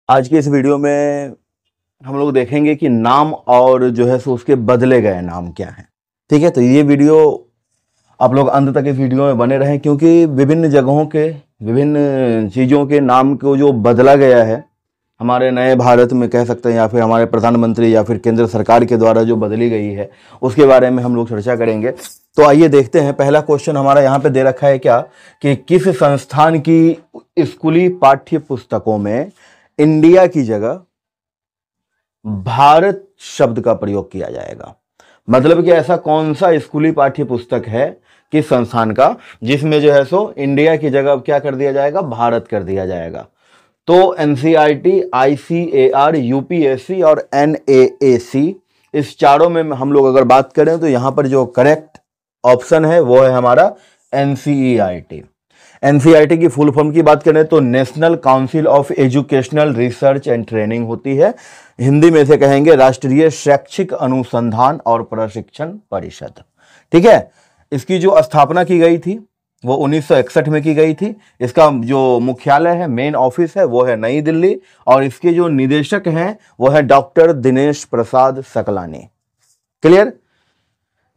आज के इस वीडियो में हम लोग देखेंगे कि नाम और जो है सो उसके बदले गए नाम क्या हैं। ठीक है, तो ये वीडियो आप लोग अंत तक इस वीडियो में बने रहें, क्योंकि विभिन्न जगहों के विभिन्न चीज़ों के नाम को जो बदला गया है हमारे नए भारत में कह सकते हैं, या फिर हमारे प्रधानमंत्री या फिर केंद्र सरकार के द्वारा जो बदली गई है उसके बारे में हम लोग चर्चा करेंगे। तो आइए देखते हैं। पहला क्वेश्चन हमारा यहाँ पे दे रखा है क्या कि किस संस्थान की स्कूली पाठ्य पुस्तकों में इंडिया की जगह भारत शब्द का प्रयोग किया जाएगा। मतलब कि ऐसा कौन सा स्कूली पाठ्य पुस्तक है किस संस्थान का जिसमें जो है सो इंडिया की जगह क्या कर दिया जाएगा, भारत कर दिया जाएगा। तो एनसीईआरटी, आईसीएआर, यूपीएससी और एनएएसी, इस चारों में हम लोग अगर बात करें तो यहां पर जो करेक्ट ऑप्शन है वो है हमारा एनसीईआरटी। एनसीईआरटी की फुल फॉर्म की बात करें तो national council of educational research and training होती है। हिंदी में से कहेंगे राष्ट्रीय शैक्षिक अनुसंधान और प्रशिक्षण परिषद। ठीक है, इसकी जो स्थापना की गई थी वो 1961 में की गई थी। इसका जो मुख्यालय है, मेन ऑफिस है, वो है नई दिल्ली, और इसके जो निदेशक हैं वो है doctor Dinesh Prasad Saklani. Clear.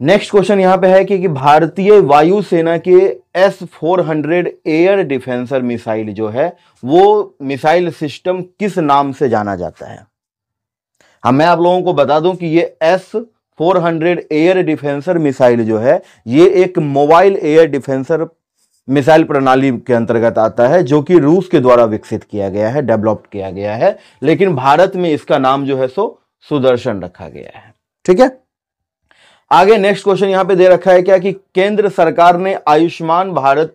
Next question यहां पे है कि भारतीय वायुसेना के S-400 एयर डिफेंसर मिसाइल जो है वो मिसाइल सिस्टम किस नाम से जाना जाता है। मैं आप लोगों को बता दूं कि ये S-400 एयर डिफेंसर मिसाइल जो है ये एक मोबाइल एयर डिफेंसर मिसाइल प्रणाली के अंतर्गत आता है, जो कि रूस के द्वारा विकसित किया गया है, डेवलप किया गया है, लेकिन भारत में इसका नाम जो है सो सुदर्शन रखा गया है। ठीक है, आगे नेक्स्ट क्वेश्चन यहां पे दे रखा है क्या कि केंद्र सरकार ने आयुष्मान भारत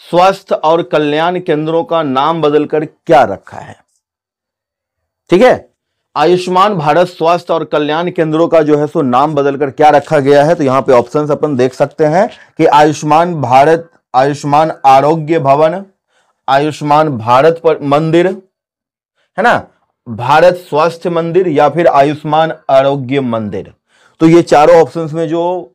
स्वास्थ्य और कल्याण केंद्रों का नाम बदलकर क्या रखा है। ठीक है, आयुष्मान भारत स्वास्थ्य और कल्याण केंद्रों का जो है सो नाम बदलकर क्या रखा गया है। तो यहां पे ऑप्शंस अपन देख सकते हैं कि आयुष्मान भारत, आयुष्मान आरोग्य भवन, आयुष्मान भारत पर मंदिर, है ना, भारत स्वास्थ्य मंदिर, या फिर आयुष्मान आरोग्य मंदिर। तो ये चारों ऑप्शंस में जो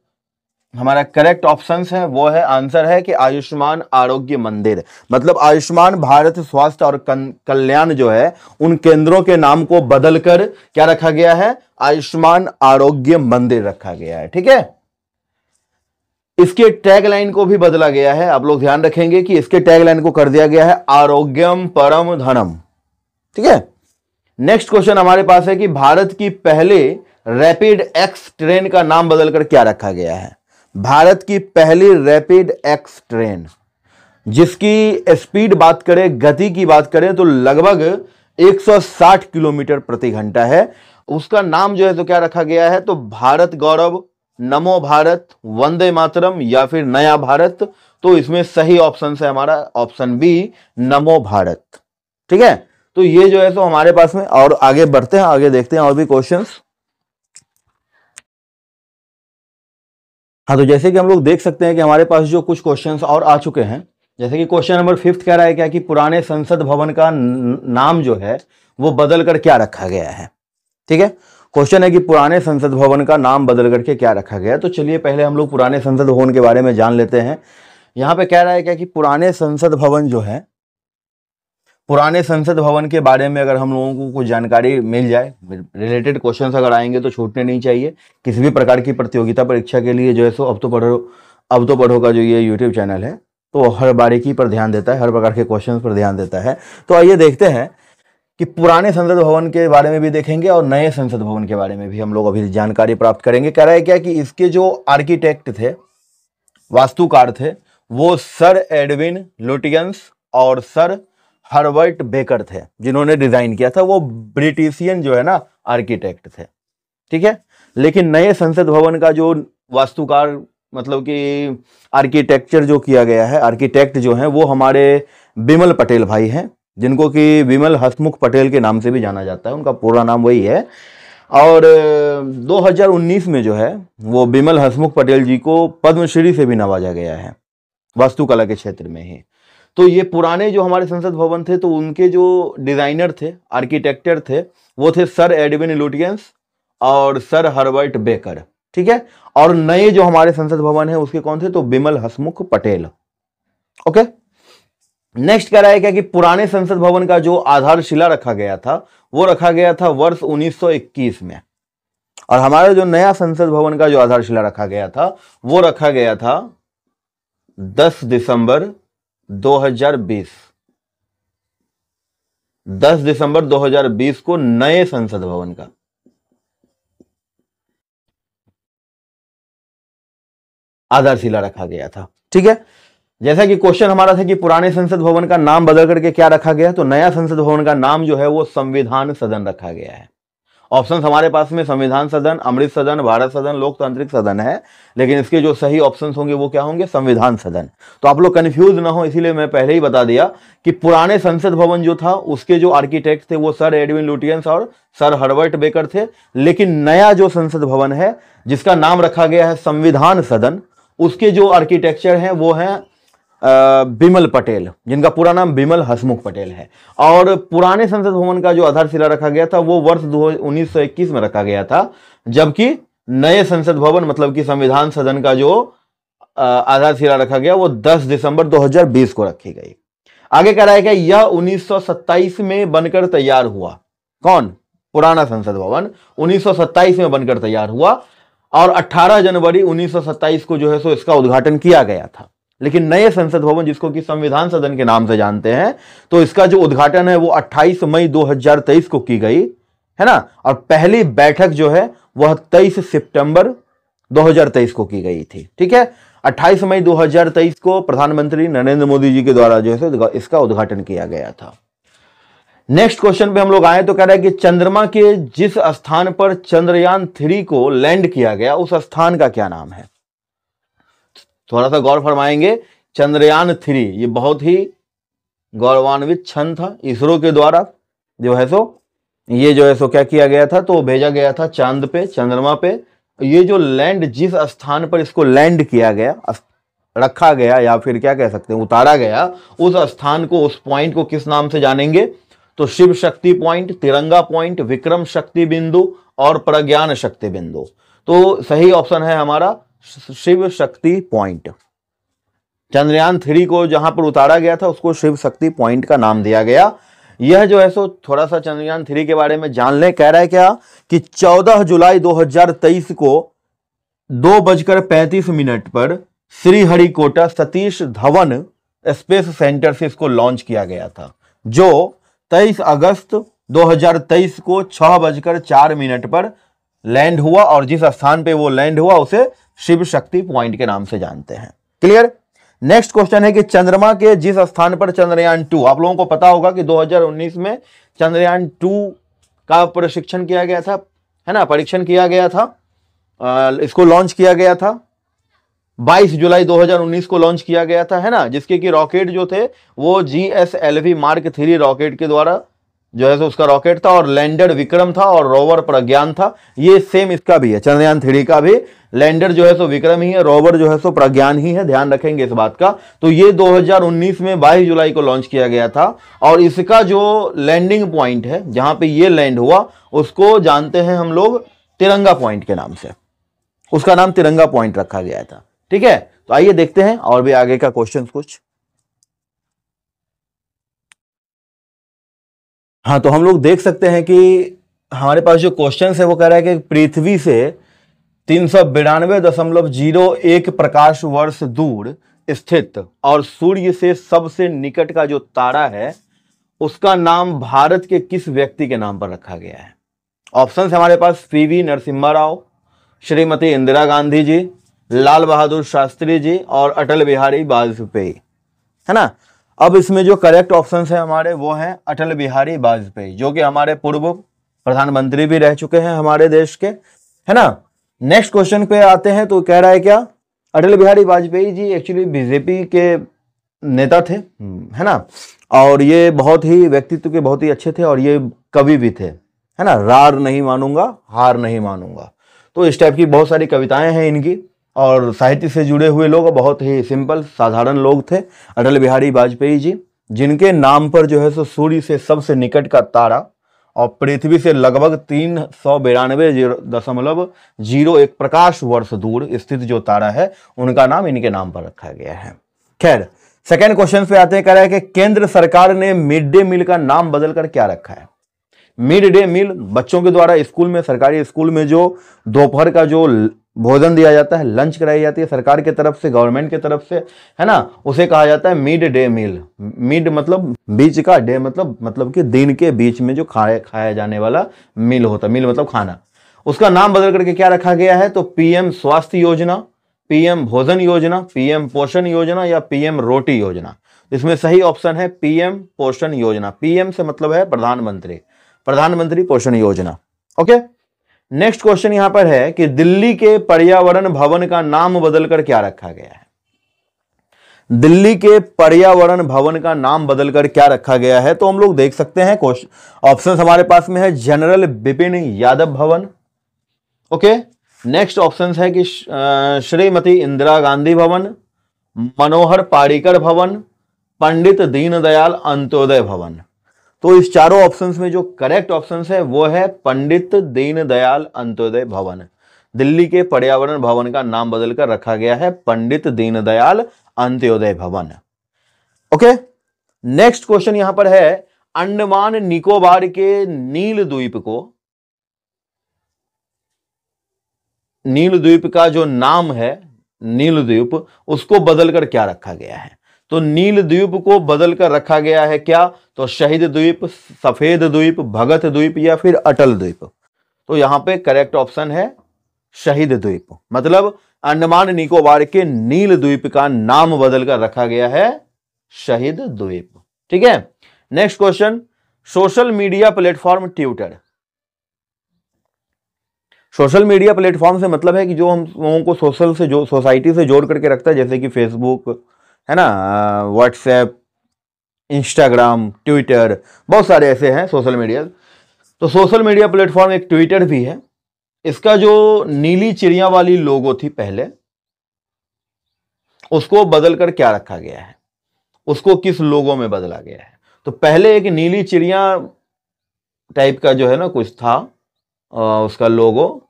हमारा करेक्ट ऑप्शंस है वो है, आंसर है कि आयुष्मान आरोग्य मंदिर। मतलब आयुष्मान भारत स्वास्थ्य और कल्याण जो है उन केंद्रों के नाम को बदलकर क्या रखा गया है, आयुष्मान आरोग्य मंदिर रखा गया है। ठीक है, इसके टैगलाइन को भी बदला गया है। आप लोग ध्यान रखेंगे कि इसके टैगलाइन को कर दिया गया है आरोग्यम परम धनम। ठीक है, नेक्स्ट क्वेश्चन हमारे पास है कि भारत की पहले रैपिड एक्स ट्रेन का नाम बदलकर क्या रखा गया है। भारत की पहली रैपिड एक्स ट्रेन, जिसकी स्पीड बात करें, गति की बात करें तो लगभग 160 किलोमीटर प्रति घंटा है, उसका नाम जो है तो क्या रखा गया है, तो भारत गौरव, नमो भारत, वंदे मातरम, या फिर नया भारत। तो इसमें सही ऑप्शन है हमारा ऑप्शन बी, नमो भारत। ठीक है, तो ये जो है तो हमारे पास में, और आगे बढ़ते हैं, आगे देखते हैं और भी क्वेश्चंस। हाँ, तो जैसे कि हम लोग देख सकते हैं कि हमारे पास जो कुछ क्वेश्चंस और आ चुके हैं, जैसे कि क्वेश्चन नंबर 5 कह रहा है क्या कि पुराने संसद भवन का नाम जो है वो बदल कर क्या रखा गया है। ठीक है, क्वेश्चन है कि पुराने संसद भवन का नाम बदल करके क्या रखा गया है। तो चलिए पहले हम लोग पुराने संसद भवन के बारे में जान लेते हैं। यहां पे कह रहा है क्या कि पुराने संसद भवन जो है, पुराने संसद भवन के बारे में अगर हम लोगों को कुछ जानकारी मिल जाए, रिलेटेड क्वेश्चंस अगर आएंगे तो छूटने नहीं चाहिए। किसी भी प्रकार की प्रतियोगिता परीक्षा के लिए जो है सो अब तो पढ़ो का जो ये यूट्यूब चैनल है तो हर बारीकी पर ध्यान देता है, हर प्रकार के क्वेश्चन पर ध्यान देता है। तो आइए देखते हैं कि पुराने संसद भवन के बारे में भी देखेंगे और नए संसद भवन के बारे में भी हम लोग अभी जानकारी प्राप्त करेंगे। कह रहा है क्या कि इसके जो आर्किटेक्ट थे, वास्तुकार थे, वो सर एडविन लुटियंस और सर हर्बर्ट बेकर थे, जिन्होंने डिजाइन किया था। वो ब्रिटिशियन जो है ना आर्किटेक्ट थे। ठीक है, लेकिन नए संसद भवन का जो वास्तुकार मतलब कि आर्किटेक्चर जो किया गया है, आर्किटेक्ट जो है वो हमारे बिमल पटेल भाई हैं, जिनको कि विमल हसमुख पटेल के नाम से भी जाना जाता है, उनका पूरा नाम वही है। और 2019 में जो है वो बिमल हसमुख पटेल जी को पद्मश्री से भी नवाजा गया है वास्तुकला के क्षेत्र में ही। तो ये पुराने जो हमारे संसद भवन थे तो उनके जो डिजाइनर थे, आर्किटेक्टर थे, वो थे सर एडविन लुटियंस और सर हर्बर्ट बेकर। ठीक है, और नए जो हमारे संसद भवन है उसके कौन थे, तो बिमल हसमुख पटेल। ओके, नेक्स्ट कह रहा है क्या कि पुराने संसद भवन का जो आधारशिला रखा गया था वो रखा गया था वर्ष 1921 में, और हमारा जो नया संसद भवन का जो आधारशिला रखा गया था वो रखा गया था 10 दिसंबर 2020। 10 दिसंबर 2020 को नए संसद भवन का आधारशिला रखा गया था। ठीक है, जैसा कि क्वेश्चन हमारा था कि पुराने संसद भवन का नाम बदल करके क्या रखा गया, तो नया संसद भवन का नाम जो है वो संविधान सदन रखा गया है। ऑप्शन हमारे पास में संविधान सदन, अमृत सदन, भारत सदन, लोकतांत्रिक सदन है, लेकिन इसके जो सही ऑप्शंस होंगे वो क्या होंगे, संविधान सदन। तो आप लोग कंफ्यूज ना हो, इसीलिए मैं पहले ही बता दिया कि पुराने संसद भवन जो था उसके जो आर्किटेक्ट थे वो सर एडविन लुटियंस और सर हर्बर्ट बेकर थे, लेकिन नया जो संसद भवन है जिसका नाम रखा गया है संविधान सदन, उसके जो आर्किटेक्चर हैं वो हैं बिमल पटेल, जिनका पूरा नाम बिमल हसमुख पटेल है। और पुराने संसद भवन का जो आधारशिला रखा गया था वो वर्ष 1921 में रखा गया था, जबकि नए संसद भवन मतलब कि संविधान सदन का जो आधारशिला रखा गया वो 10 दिसंबर 2020 को रखी गई। आगे कह रहा है कि यह 1927 में बनकर तैयार हुआ। कौन? पुराना संसद भवन 1927 में बनकर तैयार हुआ, और 18 जनवरी 1927 को जो है सो इसका उद्घाटन किया गया था। लेकिन नए संसद भवन जिसको कि संविधान सदन के नाम से जानते हैं, तो इसका जो उद्घाटन है वो 28 मई 2023 को की गई है ना, और पहली बैठक जो है वह 23 सितंबर 2023 को की गई थी। ठीक है, 28 मई 2023 को प्रधानमंत्री नरेंद्र मोदी जी के द्वारा जो है इसका उद्घाटन किया गया था। नेक्स्ट क्वेश्चन पे हम लोग आए तो कह रहा है कि चंद्रमा के जिस स्थान पर चंद्रयान 3 को लैंड किया गया उस स्थान का क्या नाम है। थोड़ा सा गौर फरमाएंगे, चंद्रयान 3 ये बहुत ही गौरवान्वित क्षण था इसरो के द्वारा, जो है सो ये जो है सो क्या किया गया था, तो भेजा गया था चांद पे, चंद्रमा पे। ये जो लैंड जिस स्थान पर इसको लैंड किया गया, रखा गया, या फिर क्या कह सकते हैं उतारा गया, उस स्थान को, उस पॉइंट को किस नाम से जानेंगे, तो शिव शक्ति पॉइंट, तिरंगा पॉइंट, विक्रम शक्ति बिंदु और प्रज्ञान शक्ति बिंदु। तो सही ऑप्शन है हमारा शिव शक्ति पॉइंट। चंद्रयान 3 को जहां पर उतारा गया था उसको शिव शक्ति पॉइंट का नाम दिया गया। यह जो है सो थोड़ा सा चंद्रयान 3 के बारे में जान लें। कह रहा है क्या कि 14 जुलाई 2023 को 2:35 पर श्रीहरिकोटा सतीश धवन स्पेस सेंटर से इसको लॉन्च किया गया था, जो 23 अगस्त 2023 को 6:04 पर लैंड हुआ, और जिस स्थान पे वो लैंड हुआ उसे शिव शक्ति पॉइंट के नाम से जानते हैं। क्लियर। नेक्स्ट क्वेश्चन है कि चंद्रमा के जिस स्थान पर चंद्रयान 2, आप लोगों को पता होगा कि 2019 में चंद्रयान 2 का प्रशिक्षण किया गया था, है ना, परीक्षण किया गया था, इसको लॉन्च किया गया था 22 जुलाई 2019 को लॉन्च किया गया था, है ना, जिसके कि रॉकेट जो थे वो GSLV Mark 3 रॉकेट के द्वारा जो है उसका रॉकेट था, और लैंडर विक्रम था और रोवर प्रज्ञान था। ये सेम इसका भी है, चंद्रयान 3 का भी लैंडर जो है सो विक्रम ही है, रोवर जो है सो प्रज्ञान ही है, ध्यान रखेंगे इस बात का। तो ये 2019 में 22 जुलाई को लॉन्च किया गया था, और इसका जो लैंडिंग पॉइंट है जहां पे ये लैंड हुआ उसको जानते हैं हम लोग तिरंगा पॉइंट के नाम से, उसका नाम तिरंगा पॉइंट रखा गया था। ठीक है, तो आइए देखते हैं और भी आगे का क्वेश्चन कुछ। हाँ, तो हम लोग देख सकते हैं कि हमारे पास जो क्वेश्चन है वो कह रहा है कि पृथ्वी से 392.01 प्रकाश वर्ष दूर स्थित और सूर्य से सबसे निकट का जो तारा है उसका नाम भारत के किस व्यक्ति के नाम पर रखा गया है। ऑप्शन है हमारे पास PV नरसिम्हा राव, श्रीमती इंदिरा गांधी जी, लाल बहादुर शास्त्री जी और अटल बिहारी वाजपेयी, है ना। अब इसमें जो करेक्ट ऑप्शन है हमारे वो हैं अटल बिहारी वाजपेयी, जो कि हमारे पूर्व प्रधानमंत्री भी रह चुके हैं हमारे देश के, है ना। नेक्स्ट क्वेश्चन पे आते हैं तो कह रहा है क्या, अटल बिहारी वाजपेयी जी एक्चुअली बीजेपी के नेता थे, है ना, और ये बहुत ही व्यक्तित्व के बहुत ही अच्छे थे, और ये कवि भी थे, है ना, रार नहीं मानूंगा हार नहीं मानूंगा। तो इस टाइप की बहुत सारी कविताएं हैं इनकी, और साहित्य से जुड़े हुए लोग बहुत ही सिंपल साधारण लोग थे अटल बिहारी वाजपेयी जी, जिनके नाम पर जो है सो सूर्य से सबसे निकट का तारा और पृथ्वी से लगभग 392.01 प्रकाश वर्ष दूर स्थित जो तारा है उनका नाम इनके नाम पर रखा गया है। खैर, सेकेंड क्वेश्चन पे आते हैं, कह रहा है कि केंद्र सरकार ने मिड डे मील का नाम बदलकर क्या रखा है। मिड डे मील बच्चों के द्वारा स्कूल में, सरकारी स्कूल में जो दोपहर का जो भोजन दिया जाता है, लंच कराई जाती है सरकार की तरफ से, गवर्नमेंट की तरफ से, है ना, उसे कहा जाता है मिड डे मील। मिड मतलब बीच का, डे मतलब कि दिन के बीच में जो खाया जाने वाला मील होता है, मील मतलब खाना। उसका नाम बदल करके क्या रखा गया है, तो पीएम स्वास्थ्य योजना, पीएम भोजन योजना, पीएम पोषण योजना या पीएम रोटी योजना। इसमें सही ऑप्शन है पीएम पोषण योजना। पीएम से मतलब है प्रधानमंत्री, प्रधानमंत्री पोषण योजना। ओके, नेक्स्ट क्वेश्चन यहां पर है कि दिल्ली के पर्यावरण भवन का नाम बदलकर क्या रखा गया है। दिल्ली के पर्यावरण भवन का नाम बदलकर क्या रखा गया है, तो हम लोग देख सकते हैं ऑप्शन हमारे पास में है जनरल बिपिन यादव भवन। ओके, नेक्स्ट ऑप्शन है कि श्रीमती इंदिरा गांधी भवन, मनोहर पारिकर भवन, पंडित दीनदयाल अंत्योदय भवन। तो इस चारों ऑप्शंस में जो करेक्ट ऑप्शन है वो है पंडित दीनदयाल अंत्योदय भवन। दिल्ली के पर्यावरण भवन का नाम बदलकर रखा गया है पंडित दीनदयाल अंत्योदय भवन। ओके, नेक्स्ट क्वेश्चन यहां पर है, अंडमान निकोबार के नील द्वीप का जो नाम है, नील द्वीप, उसको बदलकर क्या रखा गया है। तो नील द्वीप को बदलकर रखा गया है क्या, तो शहीद द्वीप, सफेद द्वीप, भगत द्वीप या फिर अटल द्वीप। तो यहां पे करेक्ट ऑप्शन है शहीद द्वीप, मतलब अंडमान निकोबार के नील द्वीप का नाम बदलकर रखा गया है शहीद द्वीप। ठीक है, next question, social media platform Twitter. Social media platform से मतलब है कि जो हम लोगों को सोसाइटी से जोड़ करके रखता है, जैसे कि फेसबुक है ना, व्हाट्सएप, इंस्टाग्राम, ट्विटर, बहुत सारे ऐसे हैं सोशल मीडिया। तो सोशल मीडिया प्लेटफॉर्म एक ट्विटर भी है। इसका जो नीली चिड़िया वाली लोगो थी पहले, उसको बदलकर क्या रखा गया है, उसको किस लोगो में बदला गया है। तो पहले एक नीली चिड़िया टाइप का जो है ना कुछ था उसका लोगो,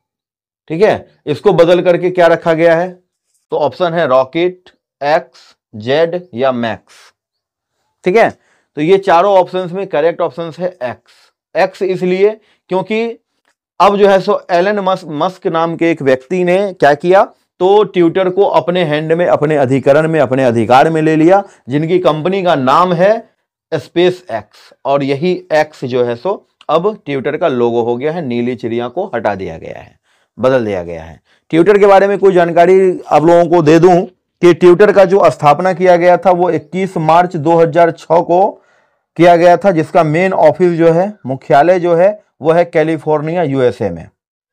ठीक है, इसको बदल करके क्या रखा गया है। तो ऑप्शन है रॉकेट, एक्स, जेड या मैक्स। ठीक है, तो ये चारों ऑप्शंस में करेक्ट ऑप्शंस है एक्स। एक्स इसलिए क्योंकि अब जो है सो एलन मस्क नाम के एक व्यक्ति ने क्या किया, तो ट्विटर को अपने हैंड में, अपने अधिकरण में, अपने अधिकार में ले लिया, जिनकी कंपनी का नाम है स्पेस एक्स। और यही एक्स जो है सो अब ट्विटर का लोगो हो गया है, नीली चिड़िया को हटा दिया गया है, बदल दिया गया है। ट्विटर के बारे में कोई जानकारी आप लोगों को दे दूं कि ट्विटर का जो स्थापना किया गया था वो 21 मार्च 2006 को किया गया था, जिसका मेन ऑफिस जो है, मुख्यालय जो है वो है कैलिफोर्निया यूएसए में।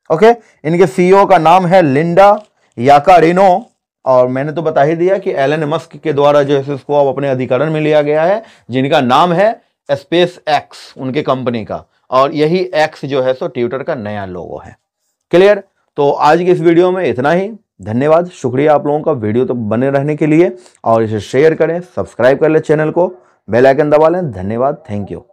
ओके, इनके सीईओ का नाम है लिंडा याकारिनो, और मैंने तो बता ही दिया कि एलन मस्क के द्वारा जो है इसको अब अपने अधिकरण में लिया गया है, जिनका नाम है स्पेस एक्स, उनके कंपनी का। और यही एक्स जो है सो ट्विटर का नया लोगो है। क्लियर? तो आज की इस वीडियो में इतना ही। धन्यवाद, शुक्रिया आप लोगों का वीडियो तो बने रहने के लिए, और इसे शेयर करें, सब्सक्राइब कर ले चैनल को, बेल आइकन दबा लें। धन्यवाद, थैंक यू।